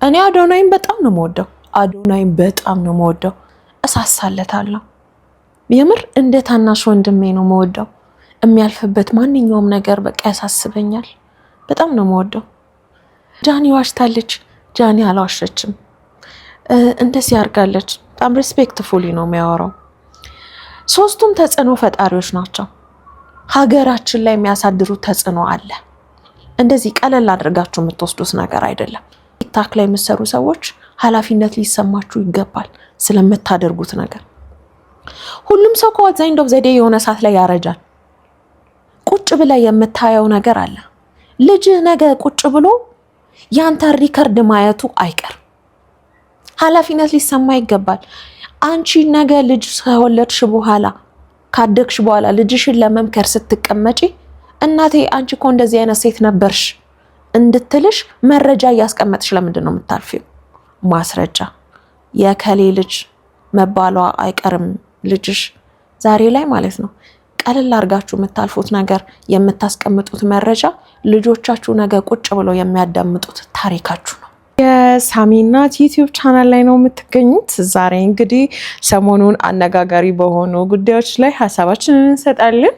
እኔ አዶናይን በጣም ነው የምወደው። አዶናይን በጣም ነው የምወደው። እሳሳለታለሁ። የምር እንደ ታናሽ ወንድሜ ነው የምወደው። የሚያልፍበት ማንኛውም ነገር በቃ ያሳስበኛል። በጣም ነው የምወደው። ጃኒ ዋሽታለች። ጃኒ አልዋሸችም። እንደዚህ ያርጋለች። በጣም ሪስፔክትፉሊ ነው የሚያወራው። ሶስቱም ተጽዕኖ ፈጣሪዎች ናቸው። ሀገራችን ላይ የሚያሳድሩት ተጽዕኖ አለ። እንደዚህ ቀለል አድርጋችሁ የምትወስዱት ነገር አይደለም። ቲክታክ ላይ የምትሰሩ ሰዎች ኃላፊነት ሊሰማችሁ ይገባል ስለምታደርጉት ነገር። ሁሉም ሰው ከዋት ኤንድ ኦፍ ዘ ዴይ የሆነ ሰዓት ላይ ያረጃል። ቁጭ ብለ የምታየው ነገር አለ። ልጅ ነገ ቁጭ ብሎ ያንተ ሪከርድ ማየቱ አይቀር። ኃላፊነት ሊሰማ ይገባል። አንቺ ነገ ልጅ ከወለድሽ በኋላ ካደግሽ በኋላ ልጅሽን ለመምከር ስትቀመጪ እናቴ አንቺ እኮ እንደዚህ አይነት ሴት ነበርሽ እንድትልሽ መረጃ እያስቀመጥሽ ለምንድን ነው የምታልፊው? ማስረጃ የከሌ ልጅ መባሏ አይቀርም ልጅሽ ዛሬ ላይ ማለት ነው። ቀለል አድርጋችሁ የምታልፉት ነገር የምታስቀምጡት መረጃ ልጆቻችሁ ነገ ቁጭ ብለው የሚያዳምጡት ታሪካችሁ ነው። የሳሚ እናት ዩቲዩብ ቻናል ላይ ነው የምትገኙት። ዛሬ እንግዲህ ሰሞኑን አነጋጋሪ በሆኑ ጉዳዮች ላይ ሀሳባችንን እንሰጣለን።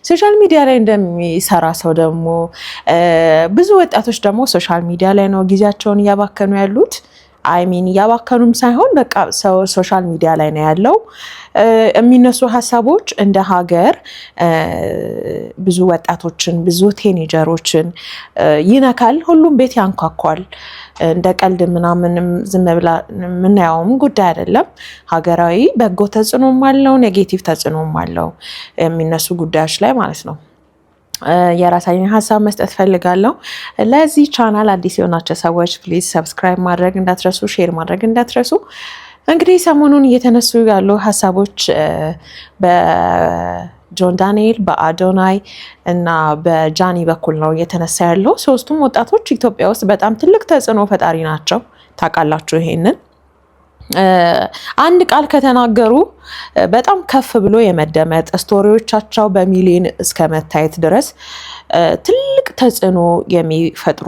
ሶሻል ሚዲያ ላይ እንደሚሰራ ሰው ደግሞ ብዙ ወጣቶች ደግሞ ሶሻል ሚዲያ ላይ ነው ጊዜያቸውን እያባከኑ ያሉት። አይሚን እያባከኑም ሳይሆን በቃ ሰው ሶሻል ሚዲያ ላይ ነው ያለው። የሚነሱ ሀሳቦች እንደ ሀገር ብዙ ወጣቶችን ብዙ ቴኔጀሮችን ይነካል። ሁሉም ቤት ያንኳኳል። እንደ ቀልድ ምናምንም ዝም ብላ የምናየውም ጉዳይ አይደለም። ሀገራዊ በጎ ተጽዕኖም አለው፣ ኔጌቲቭ ተጽዕኖም አለው የሚነሱ ጉዳዮች ላይ ማለት ነው። የራሳችን ሀሳብ መስጠት ፈልጋለሁ። ለዚህ ቻናል አዲስ የሆናችሁ ሰዎች ፕሊዝ ሰብስክራይብ ማድረግ እንዳትረሱ፣ ሼር ማድረግ እንዳትረሱ። እንግዲህ ሰሞኑን እየተነሱ ያሉ ሀሳቦች በጆን ዳንኤል፣ በአዶናይ እና በጃኒ በኩል ነው እየተነሳ ያለው። ሶስቱም ወጣቶች ኢትዮጵያ ውስጥ በጣም ትልቅ ተጽዕኖ ፈጣሪ ናቸው። ታውቃላችሁ ይሄንን። አንድ ቃል ከተናገሩ በጣም ከፍ ብሎ የመደመጥ ስቶሪዎቻቸው በሚሊዮን እስከ መታየት ድረስ ትልቅ ተጽዕኖ የሚፈጥሩ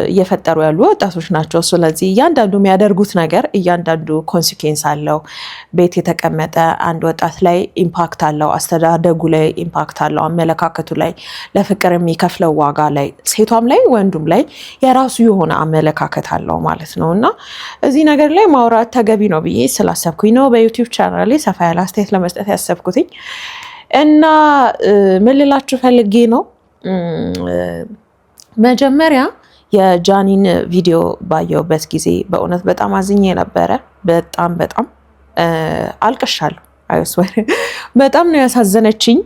እየፈጠሩ ያሉ ወጣቶች ናቸው። ስለዚህ እያንዳንዱ የሚያደርጉት ነገር እያንዳንዱ ኮንሲኩዌንስ አለው። ቤት የተቀመጠ አንድ ወጣት ላይ ኢምፓክት አለው፣ አስተዳደጉ ላይ ኢምፓክት አለው፣ አመለካከቱ ላይ፣ ለፍቅር የሚከፍለው ዋጋ ላይ፣ ሴቷም ላይ ወንዱም ላይ የራሱ የሆነ አመለካከት አለው ማለት ነው። እና እዚህ ነገር ላይ ማውራት ተገቢ ነው ብዬ ስላሰብኩኝ ነው በዩቲዩብ ቻናል ላይ ሰፋ ያለ አስተያየት ለመስጠት ያሰብኩትኝ። እና ምን ልላችሁ ፈልጌ ነው መጀመሪያ የጃኒን ቪዲዮ ባየሁበት ጊዜ በእውነት በጣም አዝኜ ነበረ። በጣም አልቅሻለሁ። አይስወር በጣም ነው ያሳዘነችኝ።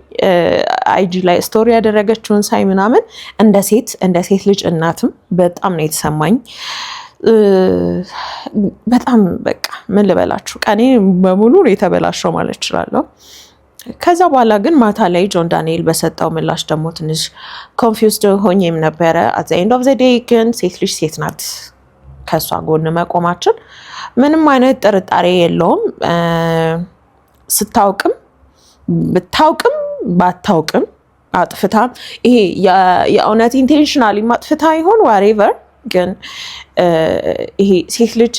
አይጂ ላይ ስቶሪ ያደረገችውን ሳይ ምናምን እንደ ሴት ልጅ እናትም በጣም ነው የተሰማኝ። በጣም በቃ ምን ልበላችሁ ቀኔ በሙሉ ነው የተበላሸው ማለት እችላለሁ። ከዛ በኋላ ግን ማታ ላይ ጆን ዳንኤል በሰጠው ምላሽ ደግሞ ትንሽ ኮንፊውዝድ ሆኜም ነበረ። አት ዘ ኤንድ ኦፍ ዘ ዴይ ግን ሴት ልጅ ሴት ናት። ከእሷ ጎን መቆማችን ምንም አይነት ጥርጣሬ የለውም። ስታውቅም ብታውቅም ባታውቅም አጥፍታ ይሄ የእውነት ኢንቴንሽናሊ ማጥፍታ ይሆን ዋሬቨር፣ ግን ይሄ ሴት ልጅ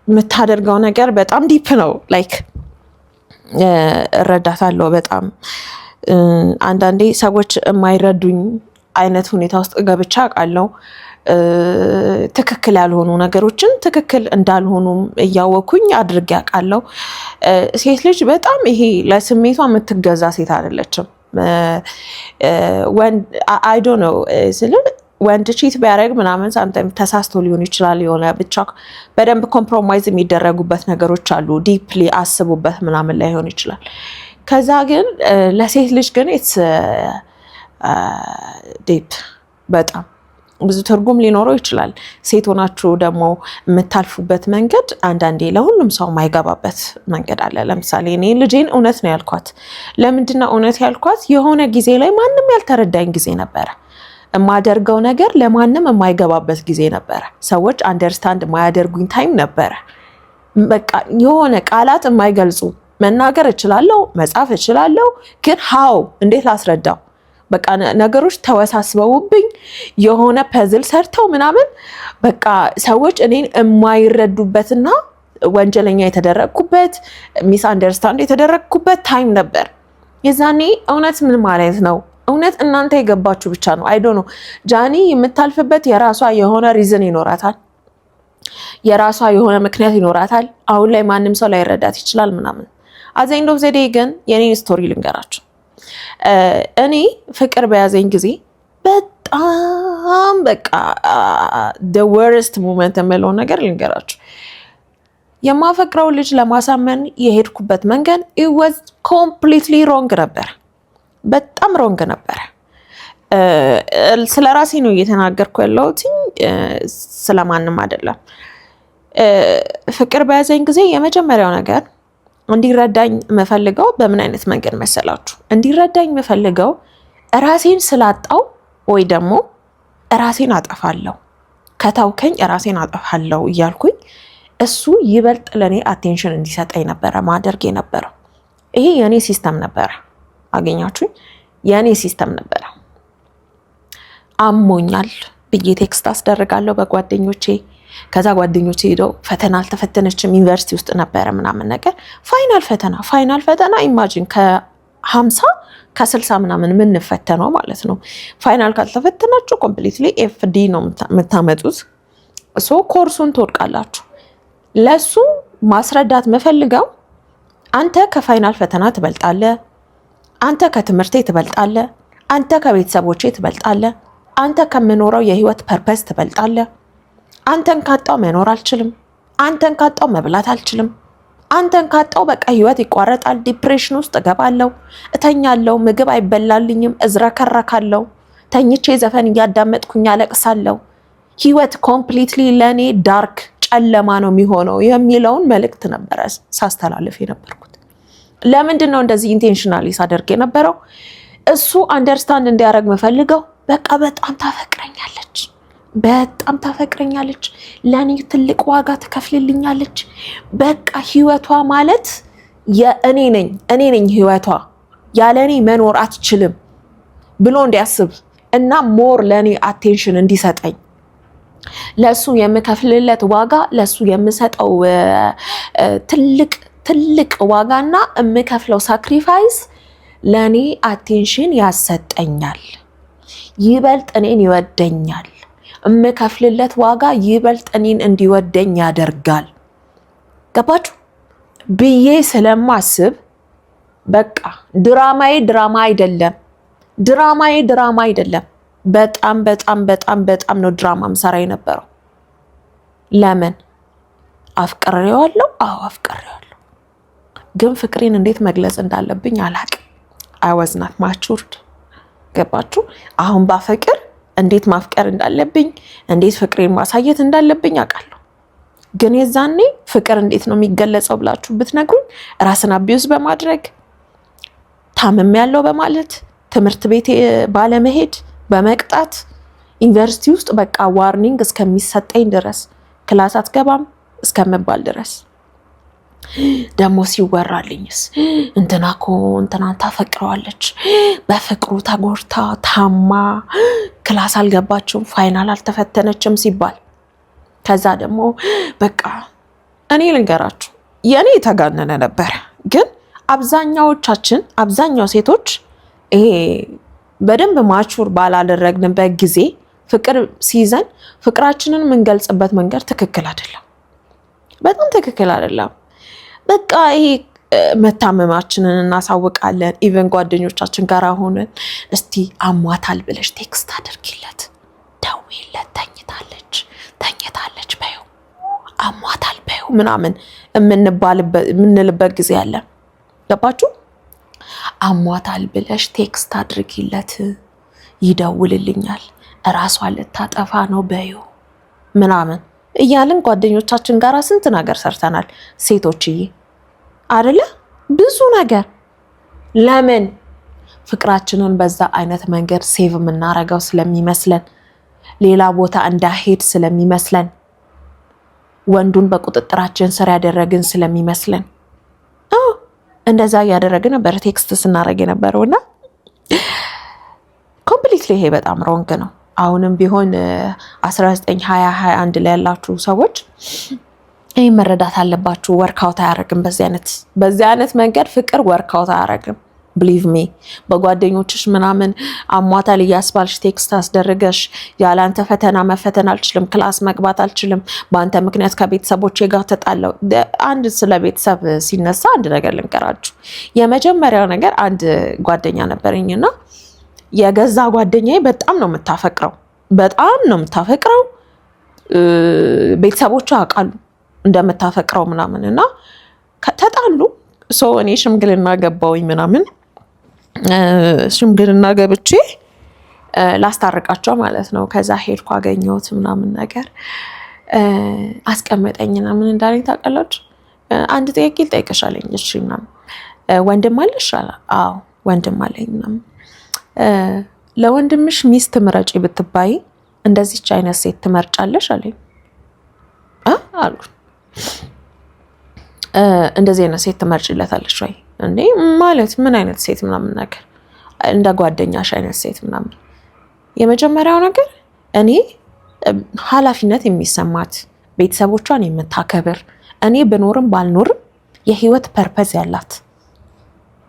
የምታደርገው ነገር በጣም ዲፕ ነው። ላይክ እረዳታለሁ በጣም። አንዳንዴ ሰዎች የማይረዱኝ አይነት ሁኔታ ውስጥ ገብቻ አውቃለሁ። ትክክል ያልሆኑ ነገሮችን ትክክል እንዳልሆኑም እያወኩኝ አድርጌ አውቃለሁ። ሴት ልጅ በጣም ይሄ ለስሜቷ የምትገዛ ሴት አይደለችም። አይ ዶንት ኖ ስለ ወንድ ቺት ቢያደርግ ምናምን ሳምታይም ተሳስቶ ሊሆን ይችላል። የሆነ ብቻ በደንብ ኮምፕሮማይዝ የሚደረጉበት ነገሮች አሉ። ዲፕሊ አስቡበት ምናምን ላይሆን ይችላል። ከዛ ግን ለሴት ልጅ ግን ኢትስ ዲፕ በጣም ብዙ ትርጉም ሊኖረው ይችላል። ሴት ሆናችሁ ደግሞ የምታልፉበት መንገድ አንዳንዴ ለሁሉም ሰው የማይገባበት መንገድ አለ። ለምሳሌ እኔ ልጄን እውነት ነው ያልኳት። ለምንድነው እውነት ያልኳት? የሆነ ጊዜ ላይ ማንም ያልተረዳኝ ጊዜ ነበረ። የማደርገው ነገር ለማንም የማይገባበት ጊዜ ነበረ። ሰዎች አንደርስታንድ የማያደርጉኝ ታይም ነበረ። በቃ የሆነ ቃላት የማይገልጹ መናገር እችላለሁ፣ መጻፍ እችላለሁ፣ ግን ሃው እንዴት ላስረዳው? በቃ ነገሮች ተወሳስበውብኝ የሆነ ፐዝል ሰርተው ምናምን በቃ ሰዎች እኔን የማይረዱበትና ወንጀለኛ የተደረግኩበት ሚስ አንደርስታንድ የተደረግኩበት ታይም ነበር። የዛኔ እውነት ምን ማለት ነው? እውነት እናንተ የገባችሁ ብቻ ነው። አይ ዶንት ኖ ጃኒ የምታልፍበት የራሷ የሆነ ሪዝን ይኖራታል፣ የራሷ የሆነ ምክንያት ይኖራታል። አሁን ላይ ማንም ሰው ላይረዳት ይችላል ምናምን። አዘኝ ዶብ ዘዴ ግን የኔን ስቶሪ ልንገራችሁ። እኔ ፍቅር በያዘኝ ጊዜ በጣም በቃ the worst moment የምለውን ነገር ልንገራችሁ። የማፈቅረው ልጅ ለማሳመን የሄድኩበት መንገድ it was completely wrong ነበር። በጣም ሮንግ ነበረ። ስለ ራሴ ነው እየተናገርኩ ያለሁት፣ ስለማንም አይደለም። ፍቅር በያዘኝ ጊዜ የመጀመሪያው ነገር እንዲረዳኝ የምፈልገው በምን አይነት መንገድ መሰላችሁ? እንዲረዳኝ የምፈልገው ራሴን ስላጣው ወይ ደግሞ ራሴን አጠፋለሁ፣ ከታውከኝ ራሴን አጠፋለሁ እያልኩኝ እሱ ይበልጥ ለኔ አቴንሽን እንዲሰጠኝ ነበረ ማድረግ የነበረው። ይሄ የኔ ሲስተም ነበረ። አገኛችሁኝ? የኔ ሲስተም ነበረ። አሞኛል ብዬ ቴክስት አስደርጋለሁ በጓደኞቼ። ከዛ ጓደኞቼ ሄደው ፈተና አልተፈተነችም ዩኒቨርሲቲ ውስጥ ነበረ ምናምን ነገር ፋይናል ፈተና ኢማጂን ከ50 ከ60 ምናምን የምንፈተነው ማለት ነው። ፋይናል ካልተፈተናችሁ ኮምፕሊትሊ ኤፍዲ ነው የምታመጡት። ሶ ኮርሱን ትወድቃላችሁ። ለሱ ማስረዳት መፈልገው አንተ ከፋይናል ፈተና ትበልጣለህ፣ አንተ ከትምህርቴ ትበልጣለህ፣ አንተ ከቤተሰቦቼ ትበልጣለህ፣ አንተ ከምኖረው የህይወት ፐርፐስ ትበልጣለህ። አንተን ካጣው መኖር አልችልም፣ አንተን ካጣው መብላት አልችልም፣ አንተን ካጣው በቃ ህይወት ይቋረጣል፣ ዲፕሬሽን ውስጥ እገባለሁ፣ እተኛለሁ፣ ምግብ አይበላልኝም፣ እዝረከረካለሁ፣ ተኝቼ ዘፈን እያዳመጥኩኝ አለቅሳለሁ፣ ህይወት ኮምፕሊትሊ ለኔ ዳርክ ጨለማ ነው የሚሆነው የሚለውን መልእክት ነበረ ሳስተላልፍ የነበርኩት። ለምንድን ነው እንደዚህ ኢንቴንሽናሊ ሳደርግ የነበረው? እሱ አንደርስታንድ እንዲያደርግ መፈልገው በቃ በጣም ታፈቅረኛለች፣ ለኔ ትልቅ ዋጋ ትከፍልልኛለች፣ በቃ ህይወቷ ማለት እኔ ነኝ ህይወቷ፣ ያለ እኔ መኖር አትችልም ብሎ እንዲያስብ እና ሞር ለኔ አቴንሽን እንዲሰጠኝ፣ ለሱ የምከፍልለት ዋጋ፣ ለሱ የምሰጠው ትልቅ ዋጋና የምከፍለው ሳክሪፋይስ ለኔ አቴንሽን ያሰጠኛል፣ ይበልጥ እኔን ይወደኛል፣ የምከፍልለት ዋጋ ይበልጥ እኔን እንዲወደኝ ያደርጋል። ገባችሁ ብዬ ስለማስብ በቃ ድራማዬ ድራማ አይደለም። በጣም ነው ድራማ ምሰራ የነበረው። ለምን? አፍቅሬዋለሁ። አዎ አፍቅሬዋለሁ፣ ግን ፍቅሬን እንዴት መግለጽ እንዳለብኝ አላቅም። I was not matured። ገባችሁ? አሁን ባፈቅር እንዴት ማፍቀር እንዳለብኝ፣ እንዴት ፍቅሬን ማሳየት እንዳለብኝ አውቃለሁ። ግን የዛኔ ፍቅር እንዴት ነው የሚገለጸው ብላችሁ ብትነግሩኝ ራስን አቢዩዝ በማድረግ ታምም ያለው በማለት ትምህርት ቤት ባለመሄድ በመቅጣት ዩኒቨርሲቲ ውስጥ በቃ ዋርኒንግ እስከሚሰጠኝ ድረስ ክላስ አትገባም እስከምባል ድረስ ደግሞ ሲወራልኝስ እንትና እኮ እንትናን ታፈቅረዋለች፣ በፍቅሩ ተጎድታ ታማ ክላስ አልገባችም፣ ፋይናል አልተፈተነችም ሲባል ከዛ ደግሞ በቃ እኔ ልንገራችሁ የኔ የተጋነነ ነበር። ግን አብዛኛው ሴቶች ይሄ በደንብ ማቹር ባላደረግንበት ጊዜ ፍቅር ሲይዘን ፍቅራችንን የምንገልጽበት መንገድ ትክክል አይደለም፣ በጣም ትክክል አይደለም። በቃ ይሄ መታመማችንን እናሳውቃለን። ኢቨን ጓደኞቻችን ጋር ሆነን እስቲ አሟታል ብለሽ ቴክስት አድርጊለት፣ ደውይለት፣ ተኝታለች በይው፣ አሟታል በይው ምናምን የምንልበት ጊዜ አለ። ገባችሁ? አሟታል ብለሽ ቴክስት አድርጊለት፣ ይደውልልኛል፣ እራሷን ልታጠፋ ነው በይው ምናምን እያልን ጓደኞቻችን ጋር ስንት ነገር ሰርተናል ሴቶችዬ አይደለ? ብዙ ነገር። ለምን? ፍቅራችንን በዛ አይነት መንገድ ሴቭ የምናረገው ስለሚመስለን፣ ሌላ ቦታ እንዳሄድ ስለሚመስለን፣ ወንዱን በቁጥጥራችን ስር ያደረግን ስለሚመስለን እንደዛ እያደረግን ነበር ቴክስት ስናረግ የነበረውና ኮምፕሊትሊ ይሄ በጣም ሮንግ ነው። አሁንም ቢሆን 1920 ላይ ያላችሁ ሰዎች ይህ መረዳት አለባችሁ። ወርክአውት አያደርግም። በዚህ አይነት መንገድ ፍቅር ወርክአውት አያደርግም። ብሊቭ ሚ በጓደኞችሽ ምናምን አሟታል እያስባልሽ ቴክስት አስደርገሽ ያላንተ ፈተና መፈተን አልችልም፣ ክላስ መግባት አልችልም፣ በአንተ ምክንያት ከቤተሰቦቼ ጋር ተጣለው። አንድ ስለ ቤተሰብ ሲነሳ አንድ ነገር ልንገራችሁ። የመጀመሪያው ነገር አንድ ጓደኛ ነበረኝና የገዛ ጓደኛዬ በጣም ነው የምታፈቅረው። ቤተሰቦቿ ያውቃሉ እንደምታፈቅረው ምናምን እና ተጣሉ። እኔ ሽምግልና ገባውኝ ምናምን ሽምግልና ገብቼ ላስታርቃቸው ማለት ነው። ከዛ ሄድኩ አገኘሁት ምናምን ነገር አስቀመጠኝና ምን እንዳለኝ ታውቃላችሁ? አንድ ጥያቄ ልጠይቅሽ አለኝ። እሺ ምናምን ወንድም አለሽ? አዎ ወንድም አለኝ ምናምን ለወንድምሽ ሚስት ምረጪ ብትባይ እንደዚች አይነት ሴት ትመርጫለሽ አለኝ። አሉ እንደዚህ አይነት ሴት ትመርጭለታለሽ ወይ? እንዴ ማለት ምን አይነት ሴት ምናምን ነገር እንደ ጓደኛሽ አይነት ሴት ምናምን። የመጀመሪያው ነገር እኔ ኃላፊነት የሚሰማት ቤተሰቦቿን የምታከብር እኔ ብኖርም ባልኖርም የህይወት ፐርፐዝ ያላት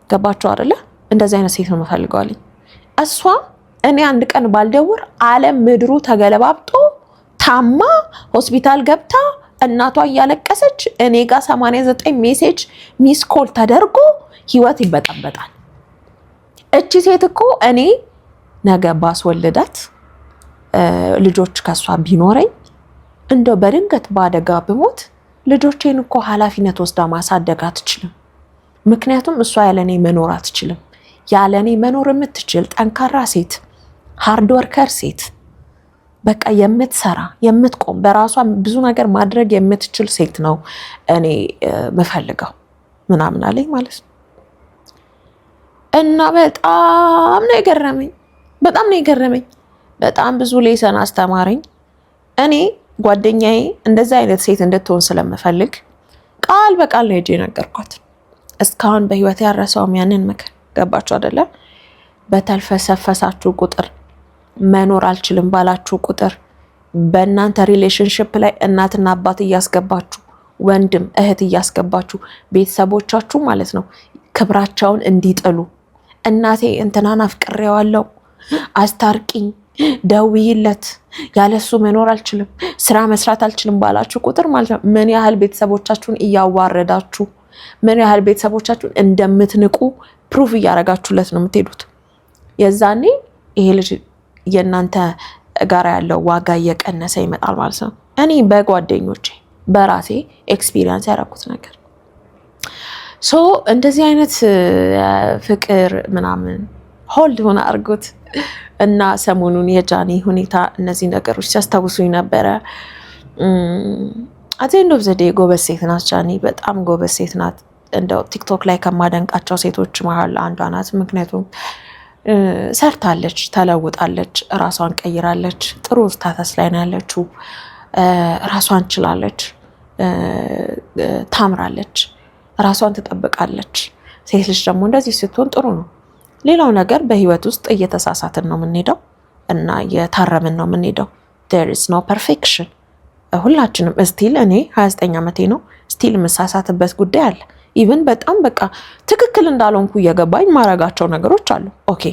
ገባችሁ አይደለ? እንደዚህ አይነት ሴት ነው የምፈልገዋለኝ። እሷ እኔ አንድ ቀን ባልደውር ዓለም ምድሩ ተገለባብጦ ታማ ሆስፒታል ገብታ እናቷ እያለቀሰች እኔ ጋር 89 ሜሴጅ ሚስ ኮል ተደርጎ ህይወት ይበጣበጣል። እቺ ሴት እኮ እኔ ነገ ባስወልዳት ልጆች ከሷ ቢኖረኝ እንደው በድንገት ባደጋ ብሞት ልጆቼን እኮ ኃላፊነት ወስዳ ማሳደግ አትችልም። ምክንያቱም እሷ ያለኔ መኖር አትችልም። ያለኔ መኖር የምትችል ጠንካራ ሴት፣ ሃርድ ወርከር ሴት፣ በቃ የምትሰራ የምትቆም በራሷ ብዙ ነገር ማድረግ የምትችል ሴት ነው እኔ የምፈልገው ምናምን አለኝ ማለት ነው። እና በጣም ነው የገረመኝ። በጣም ብዙ ሌሰን አስተማረኝ። እኔ ጓደኛዬ እንደዚህ አይነት ሴት እንድትሆን ስለምፈልግ ቃል በቃል ነው ሄጄ ነገርኳት። እስካሁን በህይወት ያረሰውም ያንን ምክር ገባችሁ አይደለ? በተልፈሰፈሳችሁ ቁጥር መኖር አልችልም ባላችሁ ቁጥር በእናንተ ሪሌሽንሽፕ ላይ እናትና አባት እያስገባችሁ ወንድም እህት እያስገባችሁ ቤተሰቦቻችሁ ማለት ነው ክብራቸውን እንዲጥሉ እናቴ እንትናን አፍቅሬዋለሁ አስታርቂኝ ደውይለት ያለሱ መኖር አልችልም ስራ መስራት አልችልም ባላችሁ ቁጥር ማለት ነው ምን ያህል ቤተሰቦቻችሁን እያዋረዳችሁ ምን ያህል ቤተሰቦቻችሁን እንደምትንቁ ፕሩፍ እያረጋችሁለት ነው የምትሄዱት። የዛኔ ይሄ ልጅ የእናንተ ጋር ያለው ዋጋ እየቀነሰ ይመጣል ማለት ነው። እኔ በጓደኞቼ በራሴ ኤክስፒሪየንስ ያደረኩት ነገር እንደዚህ አይነት ፍቅር ምናምን ሆልድ ሆነ አድርጎት እና ሰሞኑን የጃኒ ሁኔታ እነዚህ ነገሮች ሲያስታውሱኝ ነበረ። አቴንድ ኦፍ ዘ ዴይ ጎበዝ ሴት ናት ጃኒ፣ በጣም ጎበዝ ሴት ናት። እንደው ቲክቶክ ላይ ከማደንቃቸው ሴቶች መሀል አንዷ ናት። ምክንያቱም ሰርታለች፣ ተለውጣለች፣ ራሷን ቀይራለች፣ ጥሩ ስታተስ ላይ ነው ያለችው፣ ራሷን ችላለች፣ ታምራለች፣ ራሷን ትጠብቃለች። ሴት ልጅ ደግሞ እንደዚህ ስትሆን ጥሩ ነው። ሌላው ነገር በህይወት ውስጥ እየተሳሳትን ነው የምንሄደው እና እየታረምን ነው የምንሄደው። there is no perfection። ሁላችንም ስቲል እኔ 29 ዓመቴ ነው ስቲል የምሳሳትበት ጉዳይ አለ። ኢቭን በጣም በቃ ትክክል እንዳልሆንኩ እየገባኝ ማረጋቸው ነገሮች አሉ። ኦኬ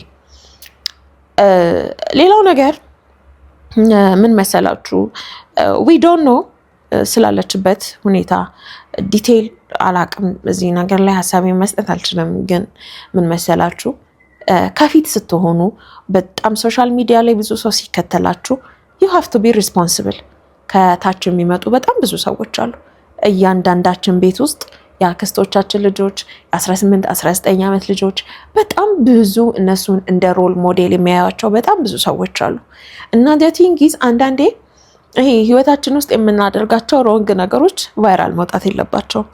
ሌላው ነገር ምን መሰላችሁ? we don't know ስላለችበት ሁኔታ ዲቴይል አላቅም። እዚህ ነገር ላይ ሀሳቤን መስጠት አልችልም። ግን ምን መሰላችሁ? ከፊት ስትሆኑ በጣም ሶሻል ሚዲያ ላይ ብዙ ሰው ሲከተላችሁ you have to be responsible። ከታች የሚመጡ በጣም ብዙ ሰዎች አሉ። እያንዳንዳችን ቤት ውስጥ የአክስቶቻችን ልጆች 18 19 ዓመት ልጆች በጣም ብዙ እነሱን እንደ ሮል ሞዴል የሚያዩቸው በጣም ብዙ ሰዎች አሉ። እና ቲንጊዝ አንዳንዴ ይሄ ህይወታችን ውስጥ የምናደርጋቸው ሮንግ ነገሮች ቫይራል መውጣት የለባቸውም።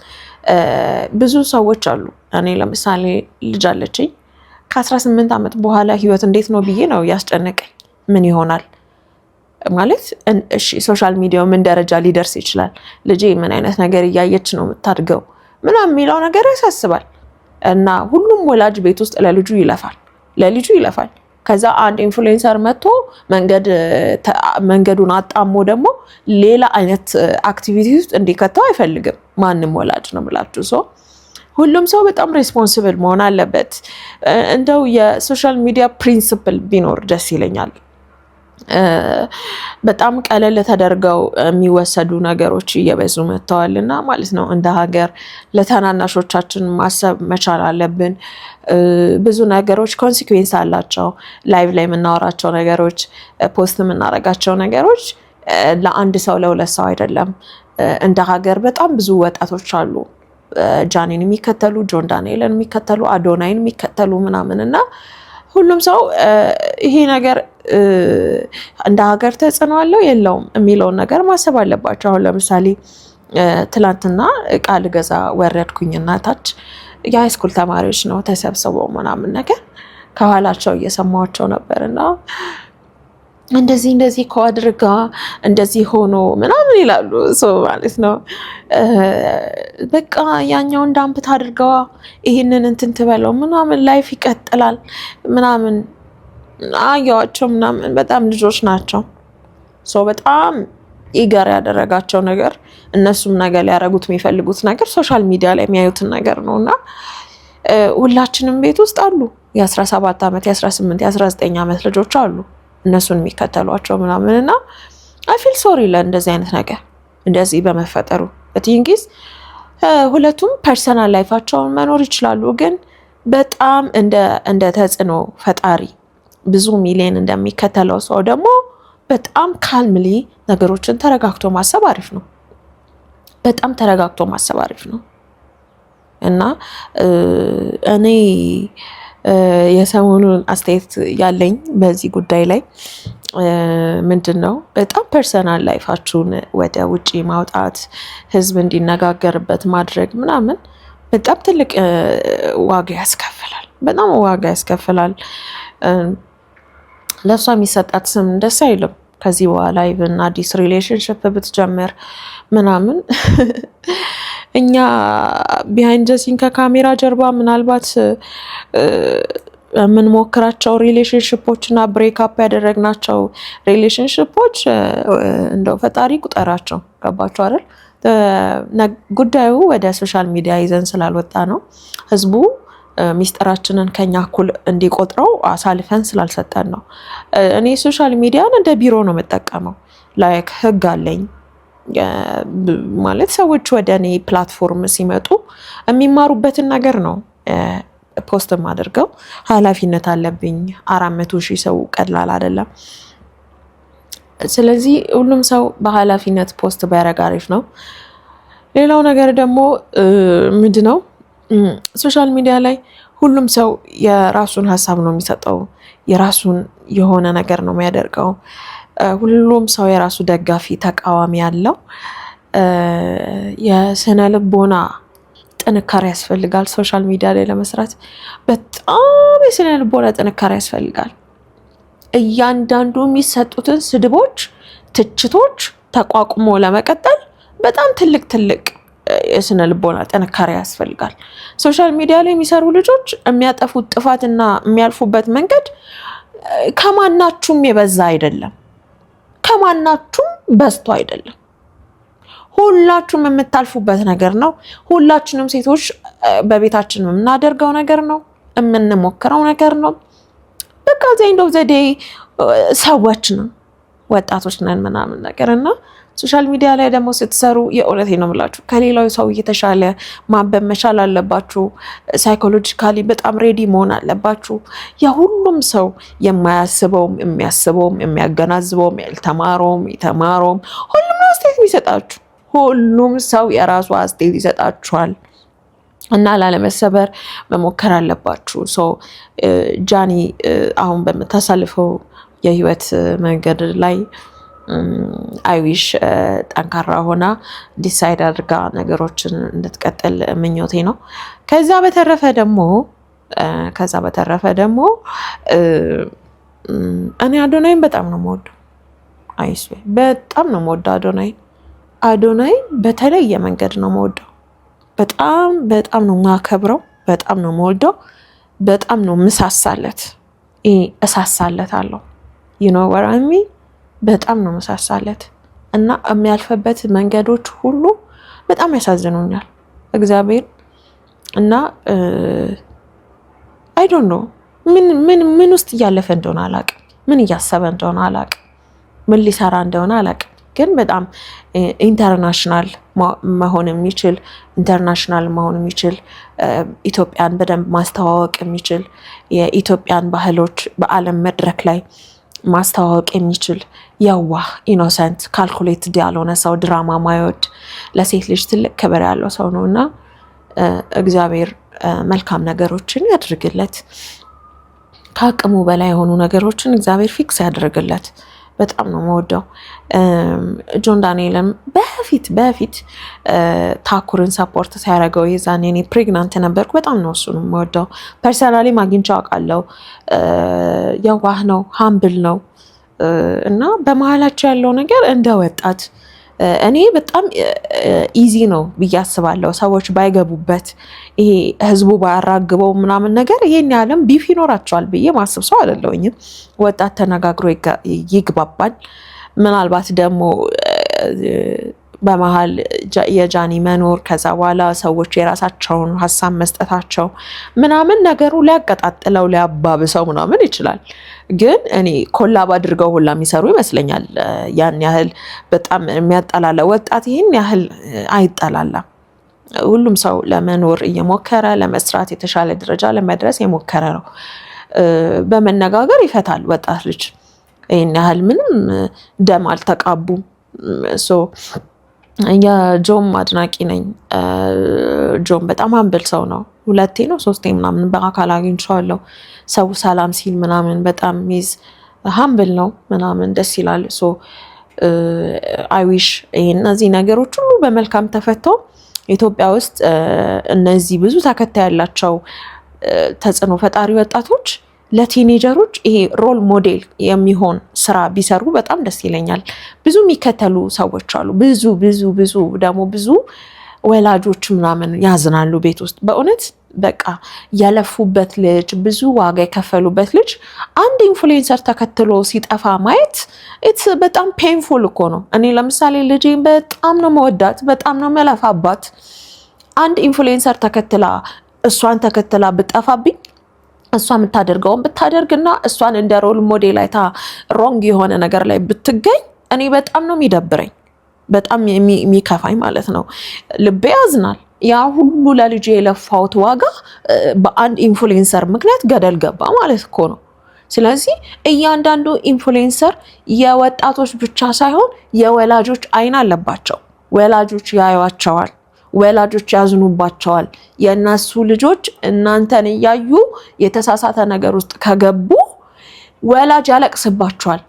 ብዙ ሰዎች አሉ። እኔ ለምሳሌ ልጅ አለችኝ። ከ18 ዓመት በኋላ ህይወት እንዴት ነው ብዬ ነው ያስጨነቀኝ። ምን ይሆናል ማለት እሺ ሶሻል ሚዲያው ምን ደረጃ ሊደርስ ይችላል፣ ልጄ ምን አይነት ነገር እያየች ነው የምታድገው ምናምን የሚለው ነገር ያሳስባል። እና ሁሉም ወላጅ ቤት ውስጥ ለልጁ ይለፋል። ከዛ አንድ ኢንፍሉዌንሰር መጥቶ መንገዱን አጣሞ ደግሞ ሌላ አይነት አክቲቪቲ ውስጥ እንዲከተው አይፈልግም ማንም ወላጅ ነው ብላችሁ ሰው ሁሉም ሰው በጣም ሬስፖንሲብል መሆን አለበት። እንደው የሶሻል ሚዲያ ፕሪንሲፕል ቢኖር ደስ ይለኛል። በጣም ቀለል ተደርገው የሚወሰዱ ነገሮች እየበዙ መጥተዋልና ማለት ነው። እንደ ሀገር ለተናናሾቻችን ማሰብ መቻል አለብን። ብዙ ነገሮች ኮንሲኩዌንስ አላቸው። ላይቭ ላይ የምናወራቸው ነገሮች፣ ፖስት የምናደርጋቸው ነገሮች ለአንድ ሰው ለሁለት ሰው አይደለም። እንደ ሀገር በጣም ብዙ ወጣቶች አሉ ጃኒን የሚከተሉ፣ ጆን ዳንኤልን የሚከተሉ፣ አዶናይን የሚከተሉ ምናምን እና ሁሉም ሰው ይሄ ነገር እንደ ሀገር ተጽዕኖ አለው የለውም የሚለውን ነገር ማሰብ አለባቸው። አሁን ለምሳሌ ትላንትና እቃ ልገዛ ወረድኩኝና ታች የሃይስኩል ተማሪዎች ነው ተሰብስበው ምናምን ነገር ከኋላቸው እየሰማቸው ነበርና እንደዚህ እኮ አድርጋ እንደዚህ ሆኖ ምናምን ይላሉ። ማለት ነው በቃ ያኛውን ዳምፕት አድርገዋ ይህንን እንትን ትበለው ምናምን ላይፍ ይቀጥላል ምናምን አየዋቸው ምናምን በጣም ልጆች ናቸው። በጣም ኢገር ያደረጋቸው ነገር እነሱም ነገር ሊያደርጉት የሚፈልጉት ነገር ሶሻል ሚዲያ ላይ የሚያዩትን ነገር ነው እና ሁላችንም ቤት ውስጥ አሉ የ17 ዓመት የ18 የ19 ዓመት ልጆች አሉ እነሱን የሚከተሏቸው ምናምን እና አይ ፊል ሶሪ ለእንደዚህ አይነት ነገር እንደዚህ በመፈጠሩ። በትንጊስ ሁለቱም ፐርሰናል ላይፋቸውን መኖር ይችላሉ፣ ግን በጣም እንደ ተጽዕኖ ፈጣሪ ብዙ ሚሊዮን እንደሚከተለው ሰው ደግሞ በጣም ካልምሊ ነገሮችን ተረጋግቶ ማሰብ አሪፍ ነው። በጣም ተረጋግቶ ማሰብ አሪፍ ነው እና እኔ የሰሞኑን አስተያየት ያለኝ በዚህ ጉዳይ ላይ ምንድን ነው በጣም ፐርሰናል ላይፋችሁን ወደ ውጪ ማውጣት ህዝብ እንዲነጋገርበት ማድረግ ምናምን በጣም ትልቅ ዋጋ ያስከፍላል። በጣም ዋጋ ያስከፍላል። ለሷ የሚሰጣት ስም ደስ አይልም። ከዚህ በኋላ ኢቭን አዲስ ሪሌሽንሽፕ ብትጀምር ምናምን እኛ ቢሃይንድ ዘ ሲን ከካሜራ ጀርባ ምናልባት የምንሞክራቸው ሪሌሽንሽፖች እና ብሬክአፕ ያደረግናቸው ሪሌሽንሽፖች እንደው ፈጣሪ ቁጠራቸው። ገባቸው አይደል? ጉዳዩ ወደ ሶሻል ሚዲያ ይዘን ስላልወጣ ነው። ህዝቡ ሚስጥራችንን ከኛ እኩል እንዲቆጥረው አሳልፈን ስላልሰጠን ነው። እኔ ሶሻል ሚዲያን እንደ ቢሮ ነው የምጠቀመው። ላይክ ህግ አለኝ ማለት ሰዎች ወደ እኔ ፕላትፎርም ሲመጡ የሚማሩበትን ነገር ነው ፖስት አድርገው። ኃላፊነት አለብኝ። 400,000 ሰው ቀላል አይደለም። ስለዚህ ሁሉም ሰው በኃላፊነት ፖስት ቢያደርግ አሪፍ ነው። ሌላው ነገር ደግሞ ምንድነው ሶሻል ሚዲያ ላይ ሁሉም ሰው የራሱን ሀሳብ ነው የሚሰጠው፣ የራሱን የሆነ ነገር ነው የሚያደርገው። ሁሉም ሰው የራሱ ደጋፊ ተቃዋሚ ያለው። የስነ ልቦና ጥንካሬ ያስፈልጋል። ሶሻል ሚዲያ ላይ ለመስራት በጣም የስነ ልቦና ጥንካሬ ያስፈልጋል። እያንዳንዱ የሚሰጡትን ስድቦች፣ ትችቶች ተቋቁሞ ለመቀጠል በጣም ትልቅ የስነ ልቦና ጥንካሬ ያስፈልጋል። ሶሻል ሚዲያ ላይ የሚሰሩ ልጆች የሚያጠፉት ጥፋትና የሚያልፉበት መንገድ ከማናችሁም የበዛ አይደለም፣ ከማናችሁም በዝቶ አይደለም። ሁላችሁም የምታልፉበት ነገር ነው። ሁላችንም ሴቶች በቤታችን የምናደርገው ነገር ነው፣ የምንሞክረው ነገር ነው። በቃ ዘንድ ኦፍ ዘ ዴይ ሰዎች ነን፣ ወጣቶች ነን ምናምን ነገር እና ሶሻል ሚዲያ ላይ ደግሞ ስትሰሩ የእውነቴ ነው የምላችሁ ከሌላው ሰው እየተሻለ ማንበብ መቻል አለባችሁ። ሳይኮሎጂካሊ በጣም ሬዲ መሆን አለባችሁ። የሁሉም ሰው የማያስበውም የሚያስበውም የሚያገናዝበውም ያልተማረውም የተማረውም ሁሉም አስተያየት ይሰጣችሁ። ሁሉም ሰው የራሱ አስተያየት ይሰጣችኋል እና ላለመሰበር መሞከር አለባችሁ። ጃኒ አሁን በምታሳልፈው የህይወት መንገድ ላይ አይዊሽ ጠንካራ ሆና ዲሳይድ አድርጋ ነገሮችን እንድትቀጥል ምኞቴ ነው። ከዛ በተረፈ ደግሞ እኔ አዶናይን በጣም ነው የምወደው። አይስ በጣም ነው የምወደው አዶናይ በተለየ መንገድ ነው የምወደው። በጣም ነው የማከብረው። በጣም ነው የምወደው። በጣም ነው ምሳሳለት። እሳሳለታለሁ ወራሚ በጣም ነው መሳሳለት እና የሚያልፈበት መንገዶች ሁሉ በጣም ያሳዝኑኛል እግዚአብሔር እና አይ ዶንት ኖ ምን ውስጥ እያለፈ እንደሆነ አላውቅም ምን እያሰበ እንደሆነ አላውቅም ምን ሊሰራ እንደሆነ አላውቅም ግን በጣም ኢንተርናሽናል መሆን የሚችል ኢትዮጵያን በደንብ ማስተዋወቅ የሚችል የኢትዮጵያን ባህሎች በዓለም መድረክ ላይ ማስተዋወቅ የሚችል ያዋህ ኢኖሰንት ካልኩሌትድ ያልሆነ ሰው ድራማ ማይወድ ለሴት ልጅ ትልቅ ክብር ያለው ሰው ነውና እግዚአብሔር መልካም ነገሮችን ያድርግለት ከአቅሙ በላይ የሆኑ ነገሮችን እግዚአብሔር ፊክስ ያድርግለት በጣም ነው የምወደው ጆን ዳንኤልም በፊት ታኩርን ሰፖርት ሲያደርገው የዛኔ እኔ ፕሬግናንት ነበርኩ በጣም ነው እሱን የምወደው ፐርሰናሊ ማግኝቼው አውቃለሁ የዋህ ነው ሃምብል ነው እና በመሀላቸው ያለው ነገር እንደ ወጣት እኔ በጣም ኢዚ ነው ብዬ አስባለሁ ሰዎች ባይገቡበት ይሄ ህዝቡ ባያራግበው ምናምን ነገር ይሄን ያለም ቢፍ ይኖራቸዋል ብዬ ማስብ ሰው አይደለሁኝም ወጣት ተነጋግሮ ይግባባል ምናልባት ደግሞ በመሃል የጃኒ መኖር ከዛ በኋላ ሰዎች የራሳቸውን ሀሳብ መስጠታቸው ምናምን ነገሩ ሊያቀጣጥለው ሊያባብሰው ምናምን ይችላል ግን እኔ ኮላብ አድርገው ሁላ የሚሰሩ ይመስለኛል ያን ያህል በጣም የሚያጠላላ ወጣት ይሄን ያህል አይጠላላም ሁሉም ሰው ለመኖር እየሞከረ ለመስራት የተሻለ ደረጃ ለመድረስ የሞከረ ነው በመነጋገር ይፈታል ወጣት ልጅ ይሄን ያህል ምንም ደም አልተቃቡም የጆም አድናቂ ነኝ ጆም በጣም አምብል ሰው ነው 2 ነው 3 ምናምን በአካል አግኝቼዋለሁ ሰው ሰላም ሲል ምናምን በጣም ሚዝ ሃምብል ነው ምናምን ደስ ይላል አይ ዊሽ እነዚህ ነገሮች ሁሉ በመልካም ተፈተው ኢትዮጵያ ውስጥ እነዚህ ብዙ ተከታይ ያላቸው ተጽዕኖ ፈጣሪ ወጣቶች ለቲኔጀሮች ይሄ ሮል ሞዴል የሚሆን ስራ ቢሰሩ በጣም ደስ ይለኛል ብዙ የሚከተሉ ሰዎች አሉ ብዙ ደግሞ ብዙ ወላጆች ምናምን ያዝናሉ ቤት ውስጥ በእውነት በቃ ያለፉበት ልጅ ብዙ ዋጋ የከፈሉበት ልጅ አንድ ኢንፍሉዌንሰር ተከትሎ ሲጠፋ ማየት በጣም ፔንፉል እኮ ነው እኔ ለምሳሌ ልጄን በጣም ነው መወዳት በጣም ነው መለፋባት አንድ ኢንፍሉዌንሰር እሷን ተከትላ ብጠፋብኝ እሷ የምታደርገውን ብታደርግና እሷን እንደ ሮል ሞዴል አይታ ሮንግ የሆነ ነገር ላይ ብትገኝ እኔ በጣም ነው የሚደብረኝ በጣም የሚከፋኝ ማለት ነው ልቤ ያዝናል ያ ሁሉ ለልጄ የለፋውት ዋጋ በአንድ ኢንፍሉዌንሰር ምክንያት ገደል ገባ ማለት እኮ ነው ስለዚህ እያንዳንዱ ኢንፍሉዌንሰር የወጣቶች ብቻ ሳይሆን የወላጆች አይን አለባቸው ወላጆች ያዩዋቸዋል ወላጆች ያዝኑባቸዋል የነሱ ልጆች እናንተን ያዩ የተሳሳተ ነገር ውስጥ ከገቡ ወላጅ ያለቅስባቸዋል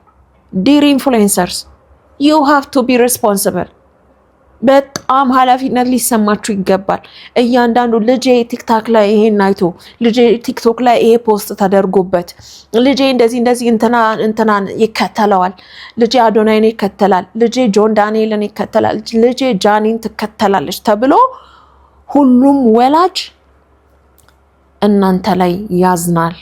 ዲር ኢንፍሉዌንሰርስ you have to be responsible በጣም ኃላፊነት ሊሰማችሁ ይገባል እያንዳንዱ ልጄ ቲክቶክ ላይ ይሄን አይቶ ልጄ ቲክቶክ ላይ ይሄ ፖስት ተደርጎበት ልጄ እንደዚህ እንትናን ይከተለዋል ልጄ አዶናይን ይከተላል ልጄ ጆን ዳንኤልን ይከተላል ልጄ ጃኒን ትከተላለች ተብሎ ሁሉም ወላጅ እናንተ ላይ ያዝናል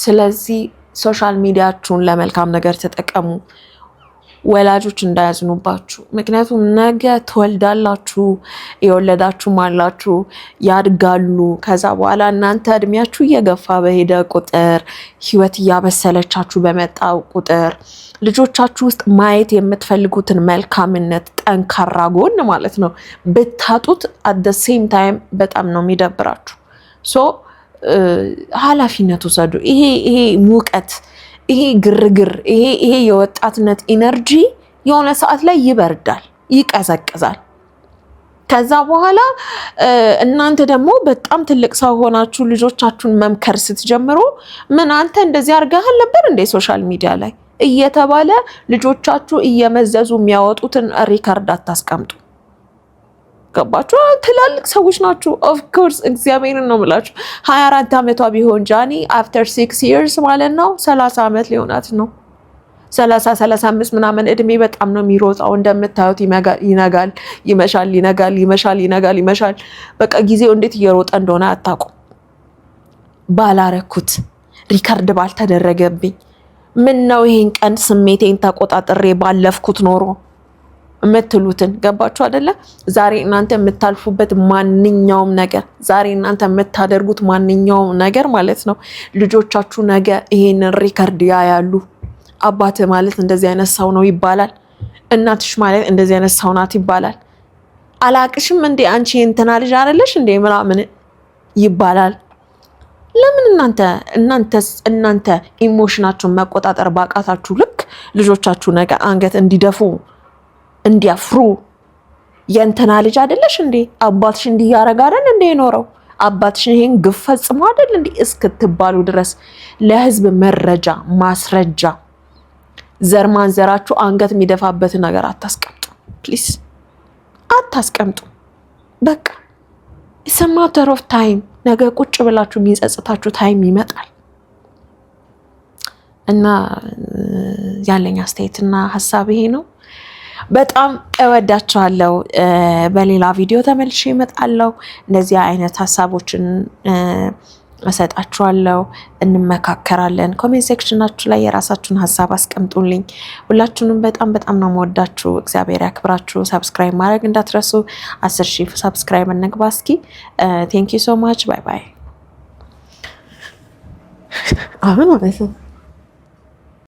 ስለዚህ ሶሻል ሚዲያችሁን ለመልካም ነገር ተጠቀሙ ወላጆች እንዳያዝኑባችሁ ምክንያቱም ነገ ትወልዳላችሁ የወለዳችሁም አላችሁ ያድጋሉ ከዛ በኋላ እናንተ እድሜያችሁ እየገፋ በሄደ ቁጥር ህይወት እያበሰለቻችሁ በመጣው ቁጥር ልጆቻችሁ ውስጥ ማየት የምትፈልጉትን መልካምነት ጠንካራ ጎን ማለት ነው ብታጡት at the same time በጣም ነው የሚደብራችሁ ኃላፊነቱ ወሰዱ ይሄ ሙቀት ይሄ ግርግር ይሄ የወጣትነት ኢነርጂ የሆነ ሰዓት ላይ ይበርዳል ይቀዘቅዛል ከዛ በኋላ እናንተ ደግሞ በጣም ትልቅ ሰው ሆናችሁ ልጆቻችሁን መምከር ስትጀምሩ ምን አንተ እንደዚህ አርጋሃል ነበር እንደ ሶሻል ሚዲያ ላይ እየተባለ ልጆቻችሁ እየመዘዙ የሚያወጡትን ሪከርድ አታስቀምጡ ገባችሁ ትላልቅ ሰዎች ናችሁ ኦፍ ኮርስ እግዚአብሔርን ነው የምላችሁ 24 አመቷ ቢሆን ጃኒ after 6 years ማለት ነው 30 አመት ሊሆናት ነው 35 ምናምን እድሜ በጣም ነው የሚሮጣው እንደምታዩት ይነጋል ይመሻል በቃ ጊዜው እንዴት እየሮጠ እንደሆነ አታውቁ ባላረኩት ሪከርድ ባልተደረገብኝ። ምን ነው ይሄን ቀን ስሜቴን ተቆጣጥሬ ባለፍኩት ኖሮ የምትሉትን ገባችሁ አይደለ? ዛሬ እናንተ የምታልፉበት ማንኛውም ነገር፣ ዛሬ እናንተ የምታደርጉት ማንኛውም ነገር ማለት ነው ልጆቻችሁ ነገ ይሄንን ሪከርድ ያያሉ። አባት ማለት እንደዚህ አይነት ሰው ነው ይባላል። እናትሽ ማለት እንደዚህ አይነት ሰው ናት ይባላል። አላቅሽም እንዴ አንቺ እንትና ልጅ አይደለሽ እንዴ ምናምን ይባላል። ለምን እናንተ ኢሞሽናችሁን መቆጣጠር ባቃታችሁ ልክ ልጆቻችሁ ነገ አንገት እንዲደፉ እንዲያፍሩ የእንትና ልጅ አይደለሽ እንዴ አባትሽ እንዲህ ያረጋ አይደል እንዴ የኖረው አባትሽ ይሄን ግፍ ፈጽሞ አይደል እንዴ እስክትባሉ ድረስ ለህዝብ መረጃ ማስረጃ ዘር ማንዘራችሁ አንገት የሚደፋበት ነገር አታስቀምጡ ፕሊዝ፣ አታስቀምጡ። በቃ it's a matter of time። ነገ ቁጭ ብላችሁ የሚጸጽታችሁ ታይም ይመጣል። እና ያለኝ አስተያየትና ሀሳብ ይሄ ነው። በጣም እወዳችኋለሁ። በሌላ ቪዲዮ ተመልሼ እመጣለሁ። እንደዚህ አይነት ሀሳቦችን እሰጣችኋለሁ፣ እንመካከራለን። ኮሜንት ሴክሽናችሁ ላይ የራሳችሁን ሀሳብ አስቀምጡልኝ። ሁላችሁንም በጣም ነው የምወዳችሁ። እግዚአብሔር ያክብራችሁ። ሰብስክራይብ ማድረግ እንዳትረሱ። 10,000 ሰብስክራይብ እንግባ እስኪ። ቴንክ ዩ ሶ ማች። ባይ ባይ። አሁን ማለት ነው